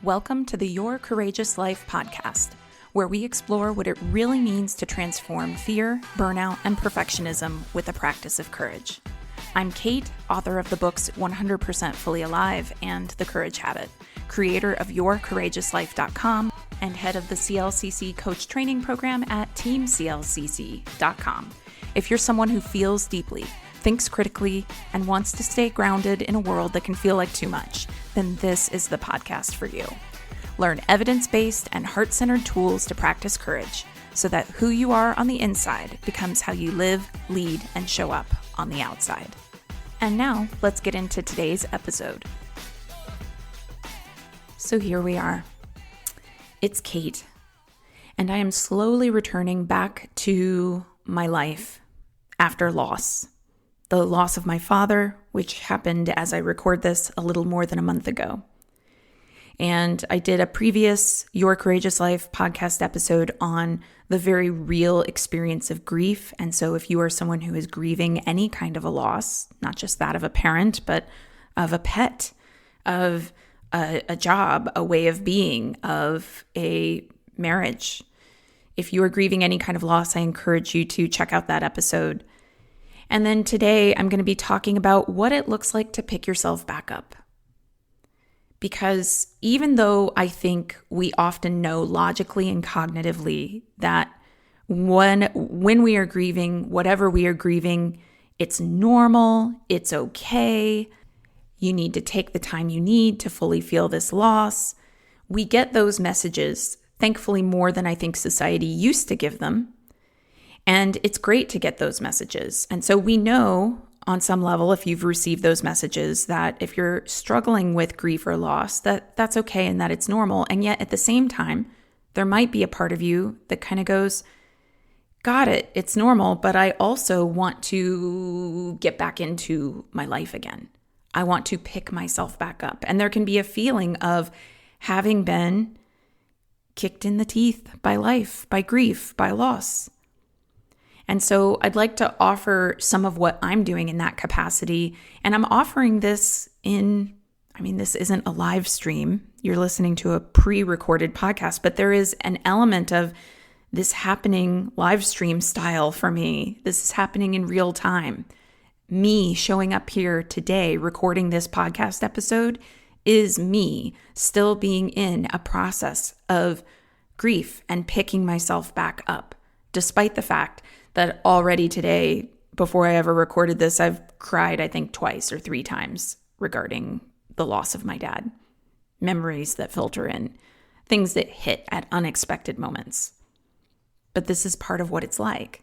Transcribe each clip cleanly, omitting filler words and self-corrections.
Welcome to the Your Courageous Life podcast, where we explore what it really means to transform fear, burnout, and perfectionism with the practice of courage. I'm Kate, author of the books 100% Fully Alive and The Courage Habit, creator of YourCourageousLife.com, and head of the CLCC Coach Training Program at TeamCLCC.com. If you're someone who feels deeply, thinks critically, and wants to stay grounded in a world that can feel like too much, then this is the podcast for you. Learn evidence-based and heart-centered tools to practice courage so that who you are on the inside becomes how you live, lead, and show up on the outside. And now, let's get into today's episode. So here we are. It's Kate, and I am slowly returning back to my life after loss. The loss of my father, which happened as I record this a little more than a month ago. And I did a previous Your Courageous Life podcast episode on the very real experience of grief. And so if you are someone who is grieving any kind of a loss, not just that of a parent, but of a pet, of a job, a way of being, of a marriage, if you are grieving any kind of loss, I encourage you to check out that episode. And then today I'm going to be talking about what it looks like to pick yourself back up. Because even though I think we often know logically and cognitively that when we are grieving, whatever we are grieving, it's normal, it's okay, you need to take the time you need to fully feel this loss, we get those messages, thankfully more than I think society used to give them. And it's great to get those messages. And so we know on some level, if you've received those messages, that if you're struggling with grief or loss, that's okay and that it's normal. And yet at the same time, there might be a part of you that kind of goes, got it, it's normal, but I also want to get back into my life again. I want to pick myself back up. And there can be a feeling of having been kicked in the teeth by life, by grief, by loss. And so I'd like to offer some of what I'm doing in that capacity. And I'm offering this this isn't a live stream. You're listening to a pre-recorded podcast, but there is an element of this happening live stream style for me. This is happening in real time. Me showing up here today, recording this podcast episode, is me still being in a process of grief and picking myself back up, despite the fact that already today, before I ever recorded this, I've cried, I think, twice or three times regarding the loss of my dad. Memories that filter in, things that hit at unexpected moments. But this is part of what it's like.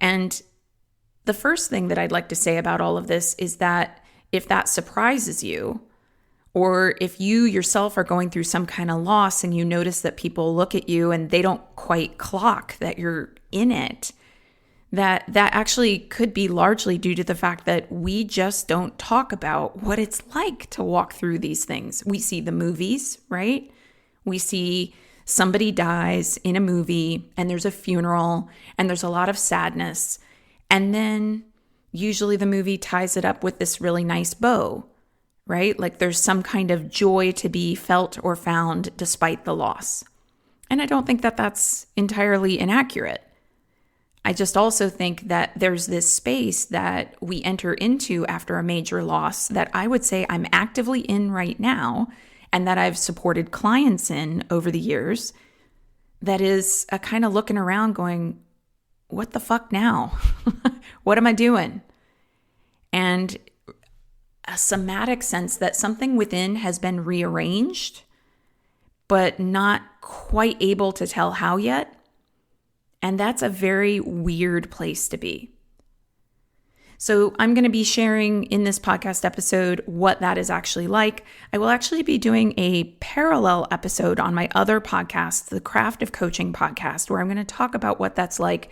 And the first thing that I'd like to say about all of this is that if that surprises you, or if you yourself are going through some kind of loss and you notice that people look at you and they don't quite clock that you're in it, that actually could be largely due to the fact that we just don't talk about what it's like to walk through these things. We see the movies, right? We see somebody dies in a movie and there's a funeral and there's a lot of sadness. And then usually the movie ties it up with this really nice bow, right? Like there's some kind of joy to be felt or found despite the loss. And I don't think that that's entirely inaccurate. I just also think that there's this space that we enter into after a major loss that I would say I'm actively in right now and that I've supported clients in over the years, that is a kind of looking around going, what the fuck now? What am I doing? And a somatic sense that something within has been rearranged, but not quite able to tell how yet. And that's a very weird place to be. So I'm going to be sharing in this podcast episode what that is actually like. I will actually be doing a parallel episode on my other podcast, the Craft of Coaching podcast, where I'm going to talk about what that's like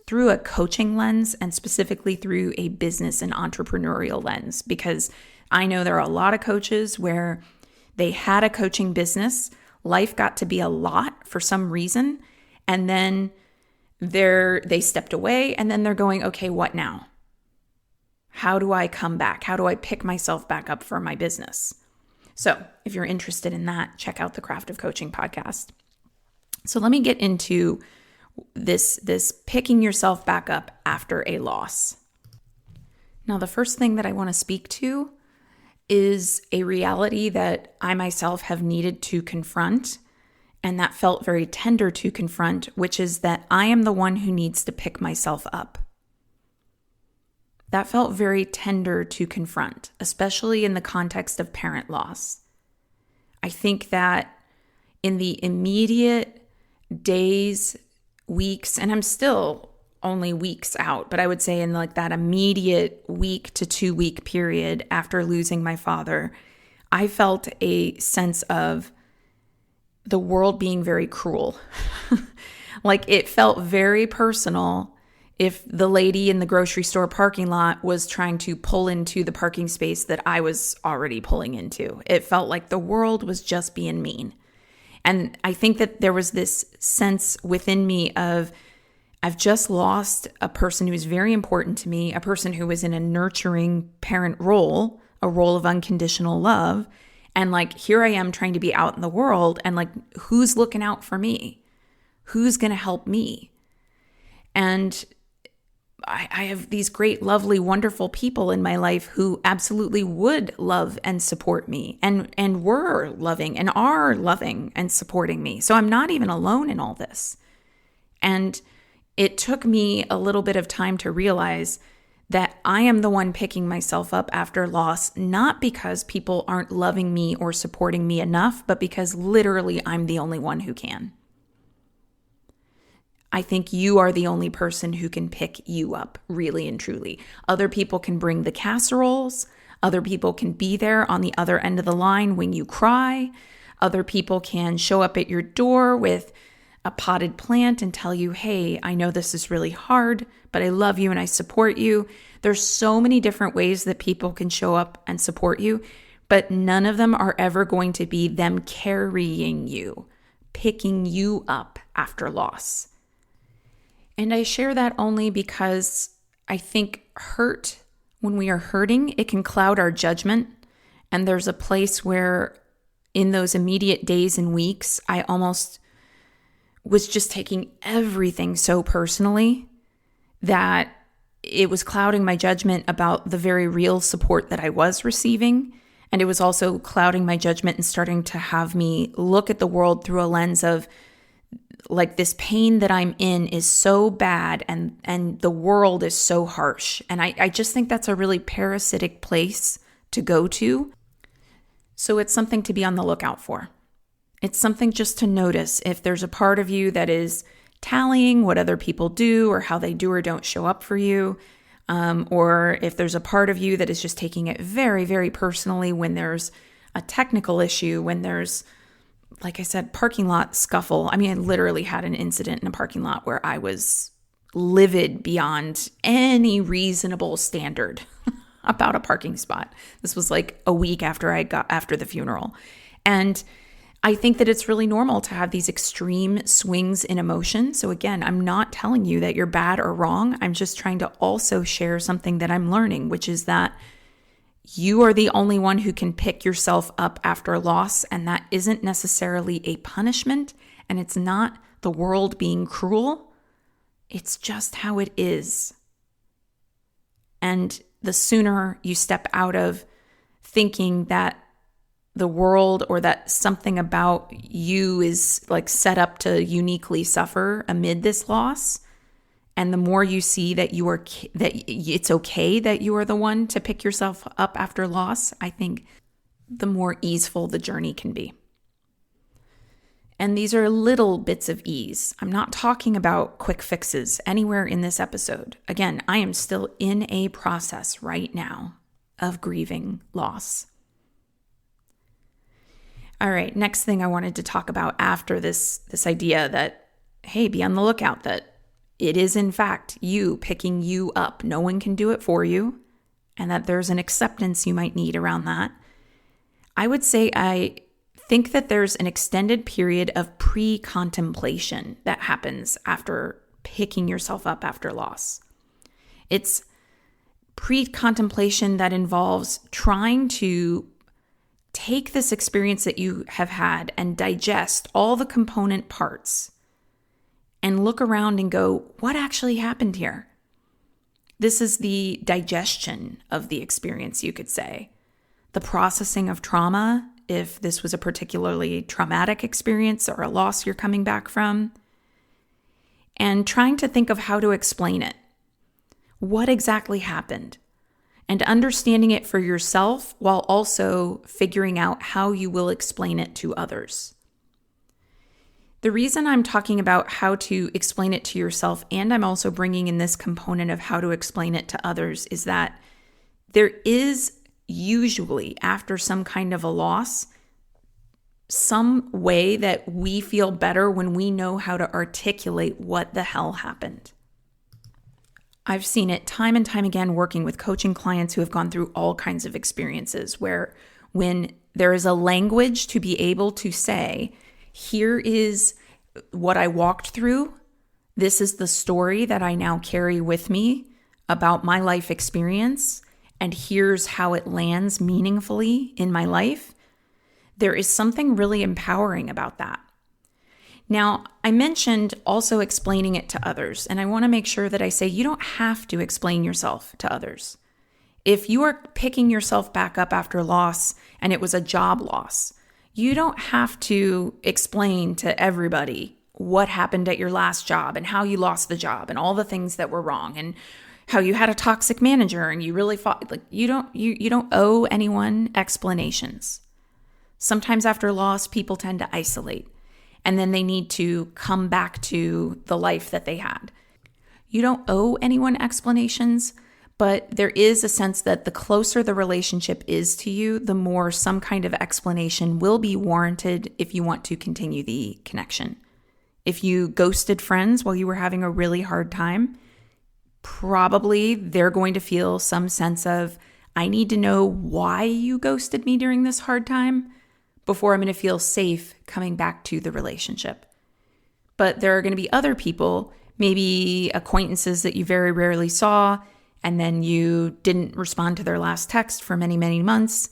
through a coaching lens and specifically through a business and entrepreneurial lens, because I know there are a lot of coaches where they had a coaching business, life got to be a lot for some reason, and then they stepped away, and then they're going, okay, what now? How do I come back? How do I pick myself back up for my business? So if you're interested in that, check out the Craft of Coaching podcast. So let me get into this picking yourself back up after a loss. Now, the first thing that I want to speak to is a reality that I myself have needed to confront, and that felt very tender to confront, which is that I am the one who needs to pick myself up. That felt very tender to confront, especially in the context of parent loss. I think that in the immediate days, weeks, and I'm still only weeks out, but I would say in like that immediate week to 2 week period after losing my father, I felt a sense of the world being very cruel. Like it felt very personal if the lady in the grocery store parking lot was trying to pull into the parking space that I was already pulling into. It felt like the world was just being mean. And I think that there was this sense within me of, I've just lost a person who is very important to me, a person who was in a nurturing parent role, a role of unconditional love. And like, here I am trying to be out in the world and like, who's looking out for me? Who's going to help me? And I have these great, lovely, wonderful people in my life who absolutely would love and support me and were loving and are loving and supporting me. So I'm not even alone in all this. And it took me a little bit of time to realize that I am the one picking myself up after loss, not because people aren't loving me or supporting me enough, but because literally I'm the only one who can. I think you are the only person who can pick you up, really and truly. Other people can bring the casseroles. Other people can be there on the other end of the line when you cry. Other people can show up at your door with a potted plant and tell you, hey, I know this is really hard, but I love you and I support you. There's so many different ways that people can show up and support you, but none of them are ever going to be them carrying you, picking you up after loss. And I share that only because I think hurt, when we are hurting, it can cloud our judgment. And there's a place where in those immediate days and weeks, I almost was just taking everything so personally that it was clouding my judgment about the very real support that I was receiving. And it was also clouding my judgment and starting to have me look at the world through a lens of, like, this pain that I'm in is so bad and the world is so harsh. And I just think that's a really parasitic place to go to. So it's something to be on the lookout for. It's something just to notice if there's a part of you that is tallying what other people do or how they do or don't show up for you. Or if there's a part of you that is just taking it very, very personally when there's a technical issue, when there's, like I said, parking lot scuffle. I mean, I literally had an incident in a parking lot where I was livid beyond any reasonable standard about a parking spot. This was like a week after the funeral. And I think that it's really normal to have these extreme swings in emotion. So again, I'm not telling you that you're bad or wrong. I'm just trying to also share something that I'm learning, which is that you are the only one who can pick yourself up after loss, and that isn't necessarily a punishment, and it's not the world being cruel. It's just how it is. And the sooner you step out of thinking that the world or that something about you is like set up to uniquely suffer amid this loss, and the more you see that that it's okay that you are the one to pick yourself up after loss, I think the more easeful the journey can be. And these are little bits of ease. I'm not talking about quick fixes anywhere in this episode. Again, I am still in a process right now of grieving loss. All right, next thing I wanted to talk about after this idea that, hey, be on the lookout, that it is, in fact, you picking you up. No one can do it for you, and that there's an acceptance you might need around that. I would say I think that there's an extended period of pre-contemplation that happens after picking yourself up after loss. It's pre-contemplation that involves trying to take this experience that you have had and digest all the component parts and look around and go, what actually happened here? This is the digestion of the experience, you could say. The processing of trauma, if this was a particularly traumatic experience or a loss you're coming back from, and trying to think of how to explain it. What exactly happened? And understanding it for yourself while also figuring out how you will explain it to others. The reason I'm talking about how to explain it to yourself, and I'm also bringing in this component of how to explain it to others, is that there is usually, after some kind of a loss, some way that we feel better when we know how to articulate what the hell happened. I've seen it time and time again working with coaching clients who have gone through all kinds of experiences where when there is a language to be able to say, here is what I walked through, this is the story that I now carry with me about my life experience, and here's how it lands meaningfully in my life, there is something really empowering about that. Now, I mentioned also explaining it to others, and I want to make sure that I say you don't have to explain yourself to others. If you are picking yourself back up after loss and it was a job loss, you don't have to explain to everybody what happened at your last job and how you lost the job and all the things that were wrong and how you had a toxic manager and you really fought. Like you don't owe anyone explanations. Sometimes after loss, people tend to isolate. And then they need to come back to the life that they had. You don't owe anyone explanations, but there is a sense that the closer the relationship is to you, the more some kind of explanation will be warranted if you want to continue the connection. If you ghosted friends while you were having a really hard time, probably they're going to feel some sense of, I need to know why you ghosted me during this hard time before I'm going to feel safe coming back to the relationship. But there are going to be other people, maybe acquaintances that you very rarely saw, and then you didn't respond to their last text for many, many months,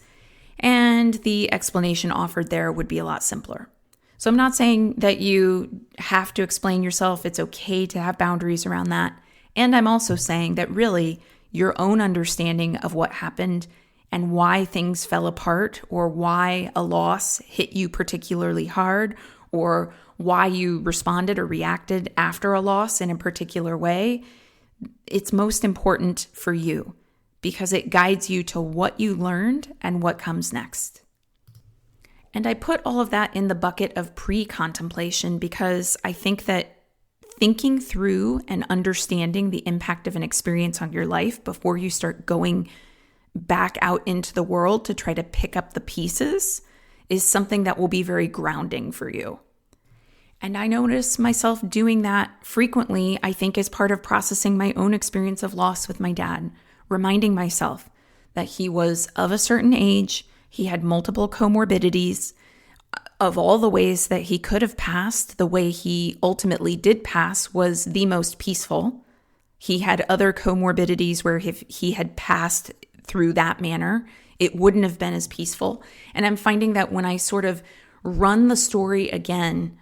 and the explanation offered there would be a lot simpler. So I'm not saying that you have to explain yourself. It's okay to have boundaries around that. And I'm also saying that really your own understanding of what happened and why things fell apart, or why a loss hit you particularly hard, or why you responded or reacted after a loss in a particular way, it's most important for you because it guides you to what you learned and what comes next. And I put all of that in the bucket of pre-contemplation because I think that thinking through and understanding the impact of an experience on your life before you start going back out into the world to try to pick up the pieces is something that will be very grounding for you. And I notice myself doing that frequently, I think, as part of processing my own experience of loss with my dad, reminding myself that he was of a certain age, he had multiple comorbidities. Of all the ways that he could have passed, the way he ultimately did pass was the most peaceful. He had other comorbidities where if he had passed through that manner, it wouldn't have been as peaceful. And I'm finding that when I sort of run the story again,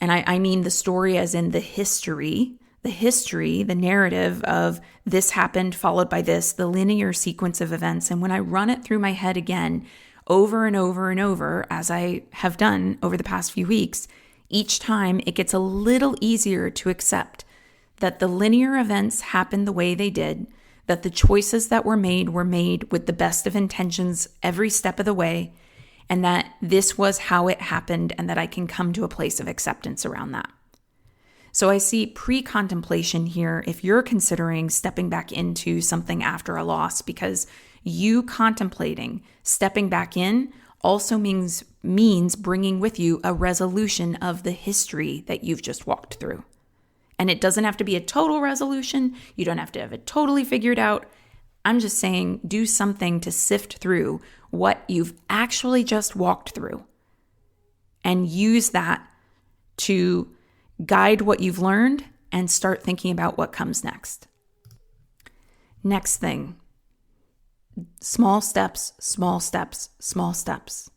and I mean the story as in the history, the narrative of this happened followed by this, the linear sequence of events. And when I run it through my head again, over and over and over, as I have done over the past few weeks, each time it gets a little easier to accept that the linear events happened the way they did, that the choices that were made with the best of intentions every step of the way, and that this was how it happened, and that I can come to a place of acceptance around that. So I see pre-contemplation here if you're considering stepping back into something after a loss, because you contemplating stepping back in also means bringing with you a resolution of the history that you've just walked through. And it doesn't have to be a total resolution. You don't have to have it totally figured out. I'm just saying do something to sift through what you've actually just walked through and use that to guide what you've learned and start thinking about what comes next. Next thing, small steps, small steps, small steps.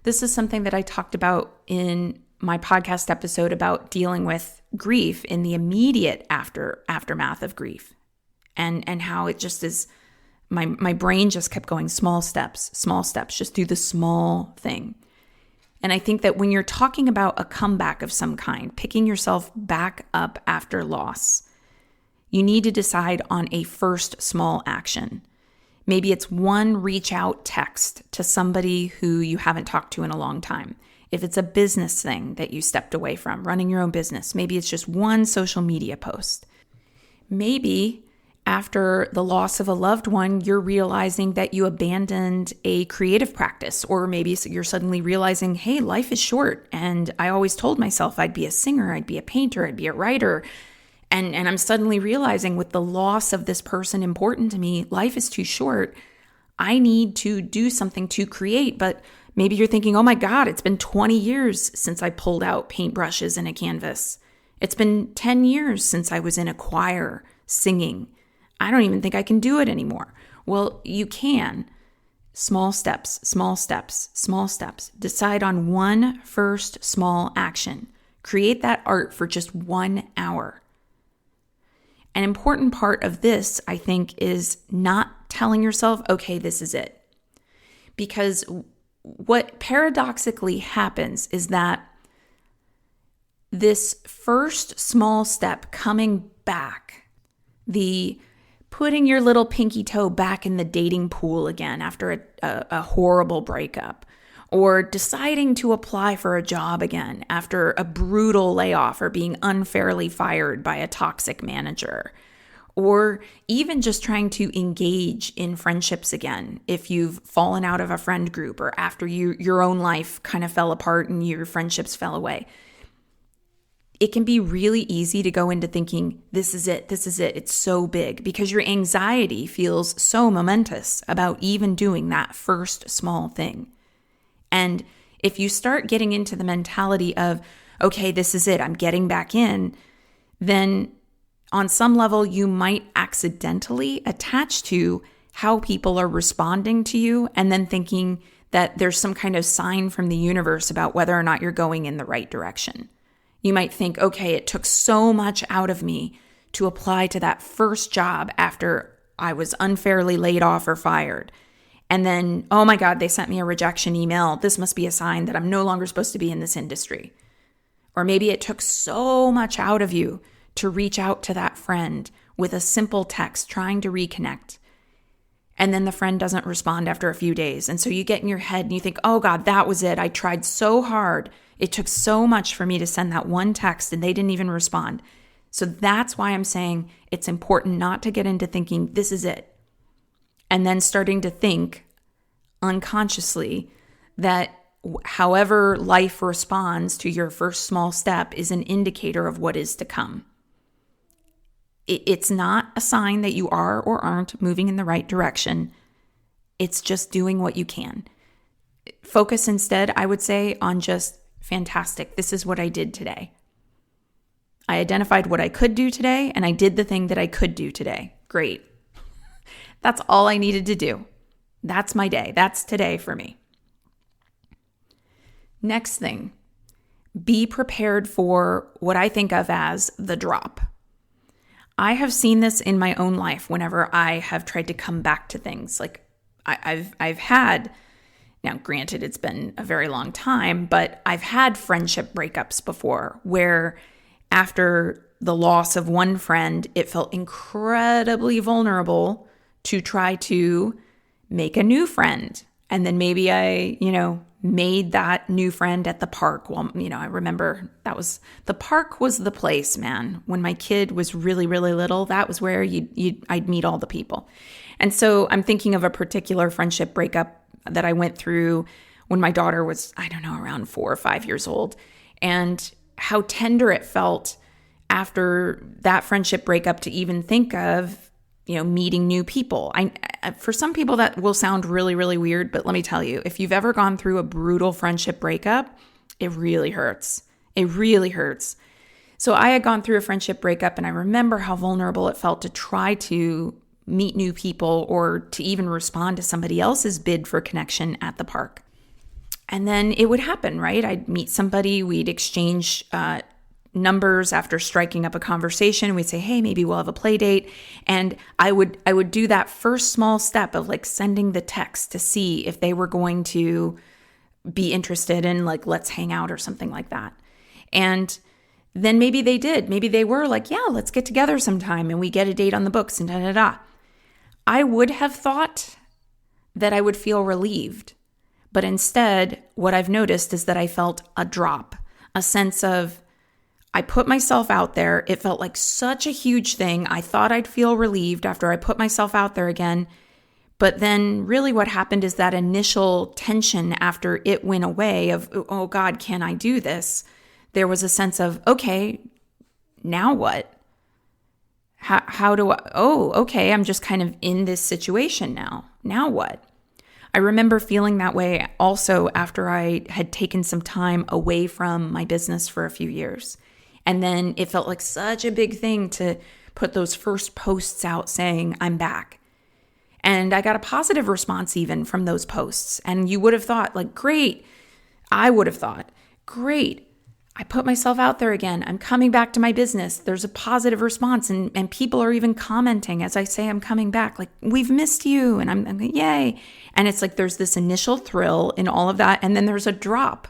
This is something that I talked about in my podcast episode about dealing with grief in the immediate aftermath of grief, and how it just is, my brain just kept going small steps, just do the small thing. And I think that when you're talking about a comeback of some kind, picking yourself back up after loss, you need to decide on a first small action. Maybe it's one reach out text to somebody who you haven't talked to in a long time. If it's a business thing that you stepped away from, running your own business, maybe it's just one social media post. Maybe after the loss of a loved one, you're realizing that you abandoned a creative practice, or maybe you're suddenly realizing, hey, life is short. And I always told myself I'd be a singer, I'd be a painter, I'd be a writer. And I'm suddenly realizing with the loss of this person important to me, life is too short. I need to do something to create. But maybe you're thinking, oh my God, it's been 20 years since I pulled out paintbrushes and a canvas. It's been 10 years since I was in a choir singing. I don't even think I can do it anymore. Well, you can. Small steps, small steps, small steps. Decide on one first small action. Create that art for just 1 hour. An important part of this, I think, is not telling yourself, okay, this is it. Because what paradoxically happens is that this first small step coming back, the putting your little pinky toe back in the dating pool again after a horrible breakup, or deciding to apply for a job again after a brutal layoff or being unfairly fired by a toxic manager, or even just trying to engage in friendships again if you've fallen out of a friend group, or after your own life kind of fell apart and your friendships fell away. It can be really easy to go into thinking, this is it, it's so big, because your anxiety feels so momentous about even doing that first small thing. And if you start getting into the mentality of, okay, this is it, I'm getting back in, then on some level you might accidentally attach to how people are responding to you, and then thinking that there's some kind of sign from the universe about whether or not you're going in the right direction. You might think, okay, it took so much out of me to apply to that first job after I was unfairly laid off or fired. And then, oh my God, they sent me a rejection email. This must be a sign that I'm no longer supposed to be in this industry. Or maybe it took so much out of you to reach out to that friend with a simple text trying to reconnect. And then the friend doesn't respond after a few days. And so you get in your head and you think, oh God, that was it. I tried so hard. It took so much for me to send that one text and they didn't even respond. So that's why I'm saying it's important not to get into thinking this is it. And then starting to think unconsciously that however life responds to your first small step is an indicator of what is to come. It's not a sign that you are or aren't moving in the right direction. It's just doing what you can. Focus instead, I would say, on just fantastic. This is what I did today. I identified what I could do today, and I did the thing that I could do today. Great. That's all I needed to do. That's my day. That's today for me. Next thing, be prepared for what I think of as the drop. I have seen this in my own life whenever I have tried to come back to things. Like I've had, now granted it's been a very long time, but I've had friendship breakups before where after the loss of one friend, it felt incredibly vulnerable to try to make a new friend. And then maybe I, made that new friend at the park. Well, I remember the park was the place, man. When my kid was really, really little, that was where I'd meet all the people. And so I'm thinking of a particular friendship breakup that I went through when my daughter was, around 4 or 5 years old, and how tender it felt after that friendship breakup to even think of, meeting new people. For some people that will sound really, really weird, but let me tell you, if you've ever gone through a brutal friendship breakup, it really hurts. It really hurts. So I had gone through a friendship breakup, and I remember how vulnerable it felt to try to meet new people or to even respond to somebody else's bid for connection at the park. And then it would happen, right? I'd meet somebody, we'd exchange numbers after striking up a conversation. We'd say, hey, maybe we'll have a play date. And I would do that first small step of like sending the text to see if they were going to be interested in like, let's hang out or something like that. And then maybe they did. Maybe they were like, yeah, let's get together sometime and we get a date on the books and da-da-da. I would have thought that I would feel relieved. But instead, what I've noticed is that I felt a drop, a sense of, I put myself out there. It felt like such a huge thing. I thought I'd feel relieved after I put myself out there again. But then really what happened is that initial tension after it went away of, oh God, can I do this? There was a sense of, okay, now what? How do I, okay, I'm just kind of in this situation now. Now what? I remember feeling that way also after I had taken some time away from my business for a few years. And then it felt like such a big thing to put those first posts out saying, I'm back. And I got a positive response even from those posts. And you would have thought, like, great. I would have thought, great. I put myself out there again. I'm coming back to my business. There's a positive response. And people are even commenting as I say I'm coming back, like, we've missed you. And I'm like, yay. And it's like there's this initial thrill in all of that. And then there's a drop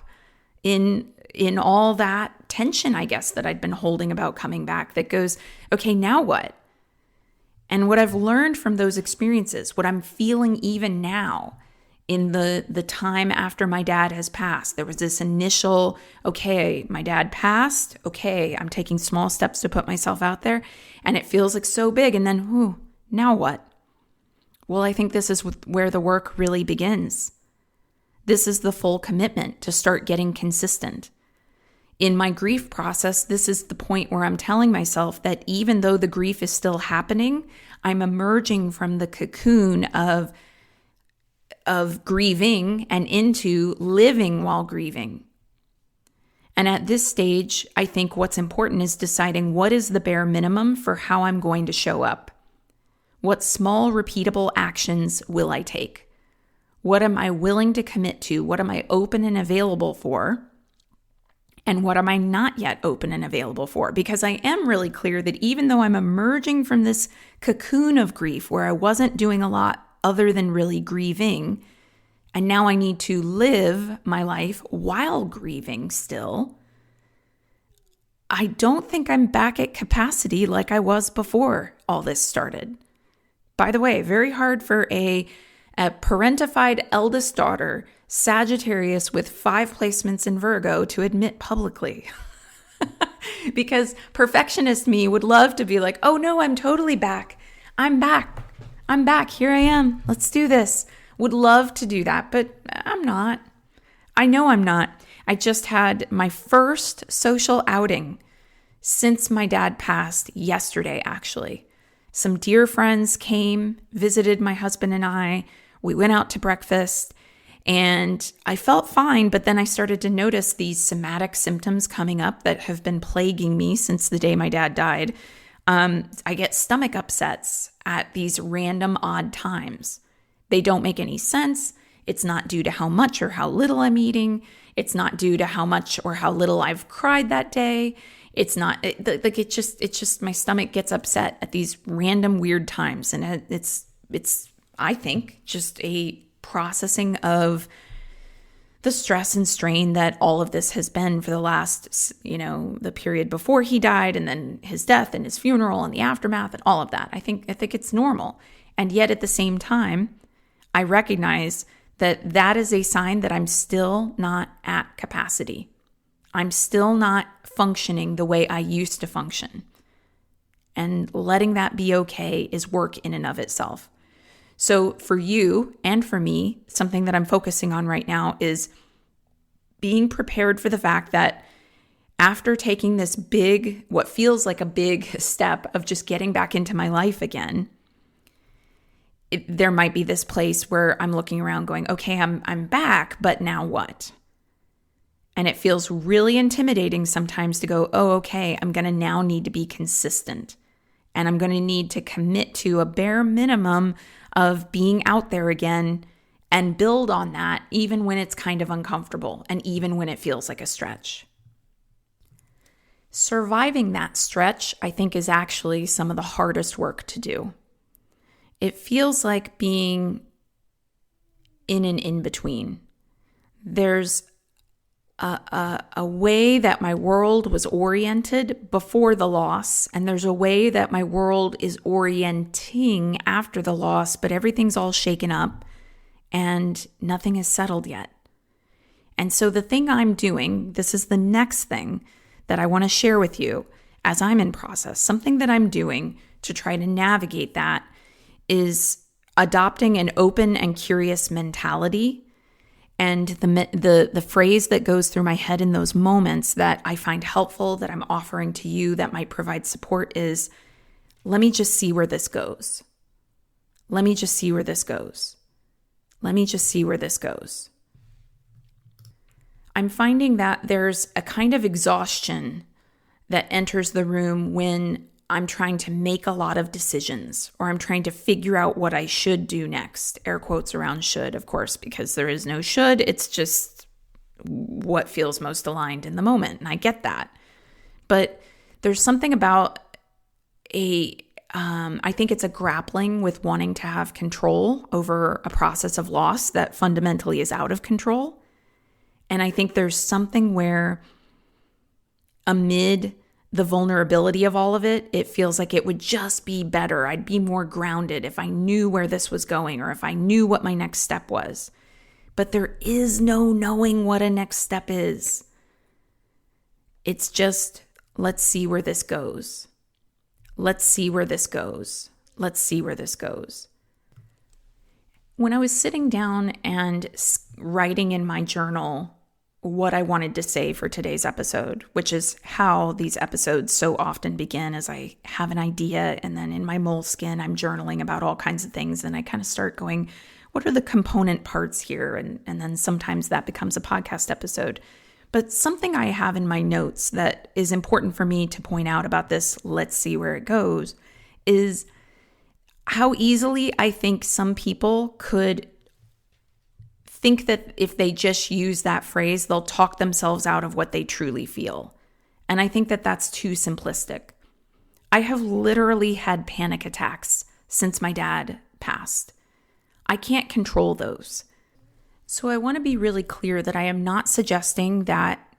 in all that tension, I guess, that I'd been holding about coming back that goes, okay, now what? And what I've learned from those experiences, what I'm feeling even now in the time after my dad has passed, there was this initial, okay, my dad passed. Okay, I'm taking small steps to put myself out there. And it feels like so big. And then, now what? Well, I think this is where the work really begins. This is the full commitment to start getting consistent. In my grief process, this is the point where I'm telling myself that even though the grief is still happening, I'm emerging from the cocoon of grieving and into living while grieving. And at this stage, I think what's important is deciding what is the bare minimum for how I'm going to show up. What small, repeatable actions will I take? What am I willing to commit to? What am I open and available for? And what am I not yet open and available for? Because I am really clear that even though I'm emerging from this cocoon of grief where I wasn't doing a lot other than really grieving, and now I need to live my life while grieving still, I don't think I'm back at capacity like I was before all this started. By the way, very hard for a parentified eldest daughter, Sagittarius with 5 placements in Virgo, to admit publicly. Because perfectionist me would love to be like, oh no, I'm totally back. I'm back. Here I am. Let's do this. Would love to do that, but I'm not. I know I'm not. I just had my first social outing since my dad passed yesterday, actually. Some dear friends came, visited my husband and I. We went out to breakfast and I felt fine, but then I started to notice these somatic symptoms coming up that have been plaguing me since the day my dad died. I get stomach upsets at these random odd times. They don't make any sense. It's not due to how much or how little I'm eating. It's not due to how much or how little I've cried that day. It's not like it's just my stomach gets upset at these random weird times. And it's I think just a processing of the stress and strain that all of this has been for the last, the period before he died and then his death and his funeral and the aftermath and all of that. I think it's normal. And yet at the same time, I recognize that is a sign that I'm still not at capacity. I'm still not functioning the way I used to function. And letting that be okay is work in and of itself. So for you and for me, something that I'm focusing on right now is being prepared for the fact that after taking this big, what feels like a big step of just getting back into my life again, there might be this place where I'm looking around going, okay, I'm back, but now what? And it feels really intimidating sometimes to go, oh, okay, I'm going to now need to be consistent. And I'm going to need to commit to a bare minimum of being out there again and build on that even when it's kind of uncomfortable and even when it feels like a stretch. Surviving that stretch, I think, is actually some of the hardest work to do. It feels like being in an in-between. There's a way that my world was oriented before the loss, and there's a way that my world is orienting after the loss, but everything's all shaken up and nothing is settled yet. And so the thing I'm doing, this is the next thing that I want to share with you as I'm in process, something that I'm doing to try to navigate that is adopting an open and curious mentality. And the phrase that goes through my head in those moments that I find helpful, that I'm offering to you, that might provide support is, let me just see where this goes. Let me just see where this goes. Let me just see where this goes. I'm finding that there's a kind of exhaustion that enters the room when I'm trying to make a lot of decisions, or I'm trying to figure out what I should do next. Air quotes around should, of course, because there is no should. It's just what feels most aligned in the moment. And I get that. But there's something about I think it's a grappling with wanting to have control over a process of loss that fundamentally is out of control. And I think there's something where amid the vulnerability of all of it, it feels like it would just be better. I'd be more grounded if I knew where this was going or if I knew what my next step was. But there is no knowing what a next step is. It's just, let's see where this goes. Let's see where this goes. Let's see where this goes. When I was sitting down and writing in my journal what I wanted to say for today's episode, which is how these episodes so often begin, as I have an idea and then in my moleskin, I'm journaling about all kinds of things. And I kind of start going, what are the component parts here? And then sometimes that becomes a podcast episode. But something I have in my notes that is important for me to point out about this, let's see where it goes, is how easily I think some people could think that if they just use that phrase, they'll talk themselves out of what they truly feel. And I think that that's too simplistic. I have literally had panic attacks since my dad passed. I can't control those. So I want to be really clear that I am not suggesting that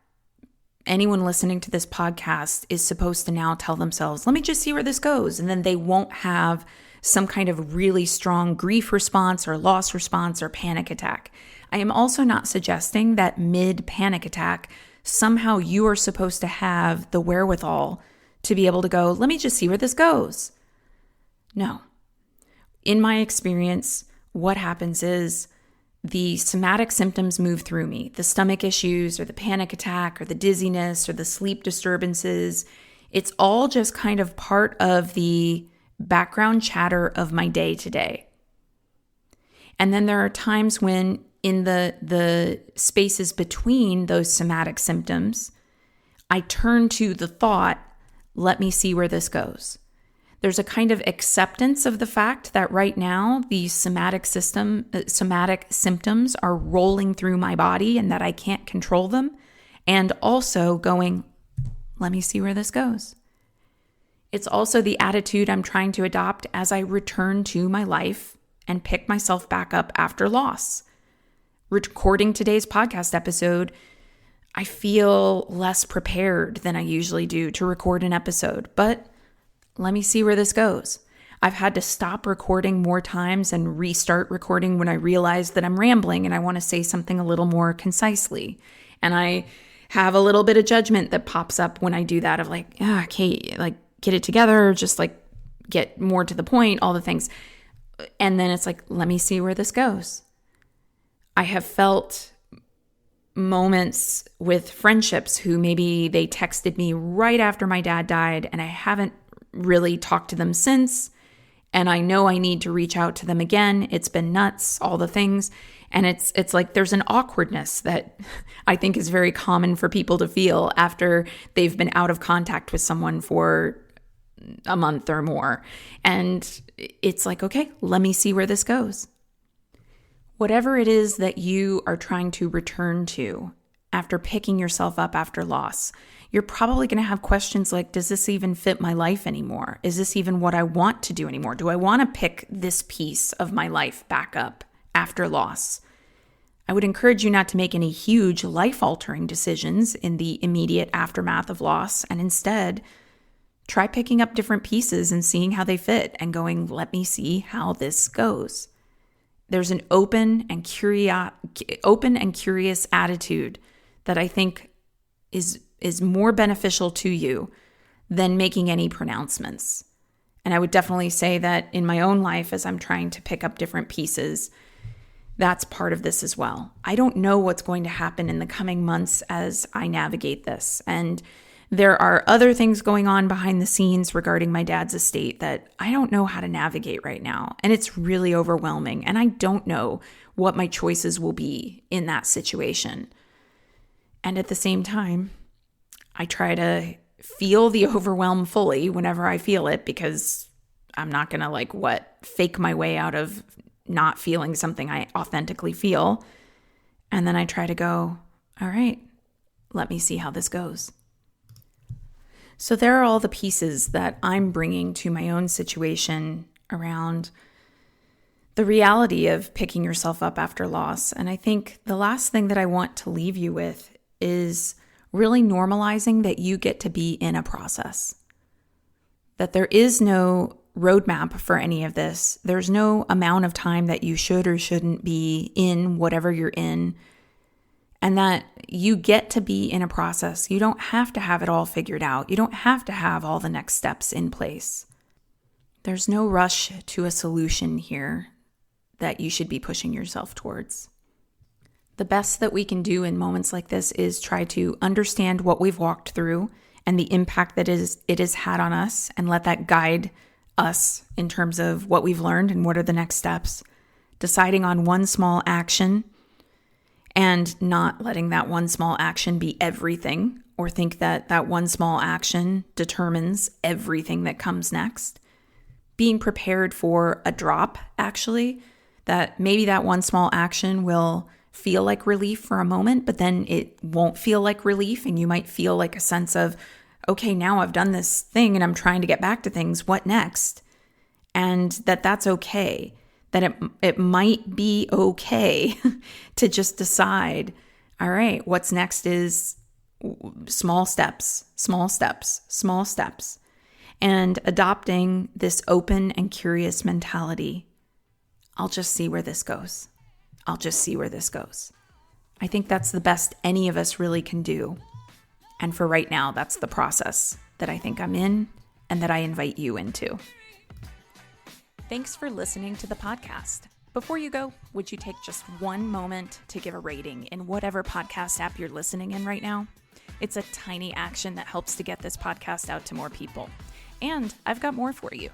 anyone listening to this podcast is supposed to now tell themselves, let me just see where this goes. And then they won't have some kind of really strong grief response or loss response or panic attack. I am also not suggesting that mid-panic attack, somehow you are supposed to have the wherewithal to be able to go, let me just see where this goes. No. In my experience, what happens is the somatic symptoms move through me. The stomach issues or the panic attack or the dizziness or the sleep disturbances. It's all just kind of part of the background chatter of my day to day. And then there are times when in the spaces between those somatic symptoms, I turn to the thought, let me see where this goes. There's a kind of acceptance of the fact that right now these somatic symptoms are rolling through my body and that I can't control them. And also going, let me see where this goes. It's also the attitude I'm trying to adopt as I return to my life and pick myself back up after loss. Recording today's podcast episode, I feel less prepared than I usually do to record an episode, but let me see where this goes. I've had to stop recording more times and restart recording when I realize that I'm rambling and I want to say something a little more concisely. And I have a little bit of judgment that pops up when I do that of like, Kate, like get it together, just like get more to the point, all the things. And then it's like, let me see where this goes. I have felt moments with friendships who maybe they texted me right after my dad died and I haven't really talked to them since. And I know I need to reach out to them again. It's been nuts, all the things. And it's like there's an awkwardness that I think is very common for people to feel after they've been out of contact with someone for a month or more. And it's like, okay, let me see where this goes. Whatever it is that you are trying to return to after picking yourself up after loss, you're probably going to have questions like, does this even fit my life anymore? Is this even what I want to do anymore? Do I want to pick this piece of my life back up after loss? I would encourage you not to make any huge life-altering decisions in the immediate aftermath of loss, and instead try picking up different pieces and seeing how they fit and going, let me see how this goes. There's an open and curious attitude that I think is more beneficial to you than making any pronouncements. And I would definitely say that in my own life, as I'm trying to pick up different pieces, that's part of this as well. I don't know what's going to happen in the coming months as I navigate this. And there are other things going on behind the scenes regarding my dad's estate that I don't know how to navigate right now. And it's really overwhelming. And I don't know what my choices will be in that situation. And at the same time, I try to feel the overwhelm fully whenever I feel it, because I'm not going to fake my way out of not feeling something I authentically feel. And then I try to go, all right, let me see how this goes. So there are all the pieces that I'm bringing to my own situation around the reality of picking yourself up after loss. And I think the last thing that I want to leave you with is really normalizing that you get to be in a process, that there is no roadmap for any of this. There's no amount of time that you should or shouldn't be in whatever you're in, and that you get to be in a process. You don't have to have it all figured out. You don't have to have all the next steps in place. There's no rush to a solution here that you should be pushing yourself towards. The best that we can do in moments like this is try to understand what we've walked through and the impact that it has had on us, and let that guide us in terms of what we've learned and what are the next steps. Deciding on one small action and not letting that one small action be everything, or think that that one small action determines everything that comes next. Being prepared for a drop, actually, that maybe that one small action will feel like relief for a moment, but then it won't feel like relief, and you might feel like a sense of, okay, now I've done this thing and I'm trying to get back to things, what next? And that's okay, that it might be okay to just decide, all right, what's next is small steps, and adopting this open and curious mentality. I'll just see where this goes. I think that's the best any of us really can do. And for right now, that's the process that I think I'm in and that I invite you into. Thanks for listening to the podcast. Before you go, would you take just one moment to give a rating in whatever podcast app you're listening in right now? It's a tiny action that helps to get this podcast out to more people. And I've got more for you.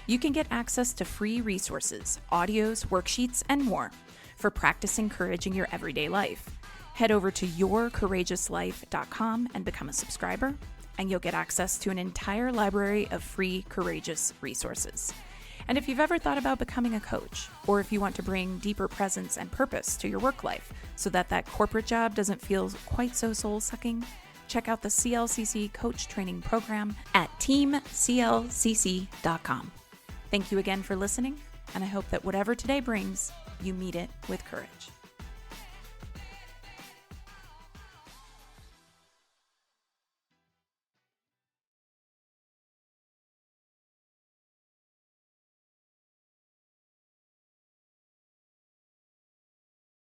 You can get access to free resources, audios, worksheets, and more for practicing courage in your everyday life. Head over to yourcourageouslife.com and become a subscriber, and you'll get access to an entire library of free courageous resources. And if you've ever thought about becoming a coach, or if you want to bring deeper presence and purpose to your work life so that corporate job doesn't feel quite so soul-sucking, check out the CLCC Coach Training Program at teamclcc.com. Thank you again for listening, and I hope that whatever today brings, you meet it with courage.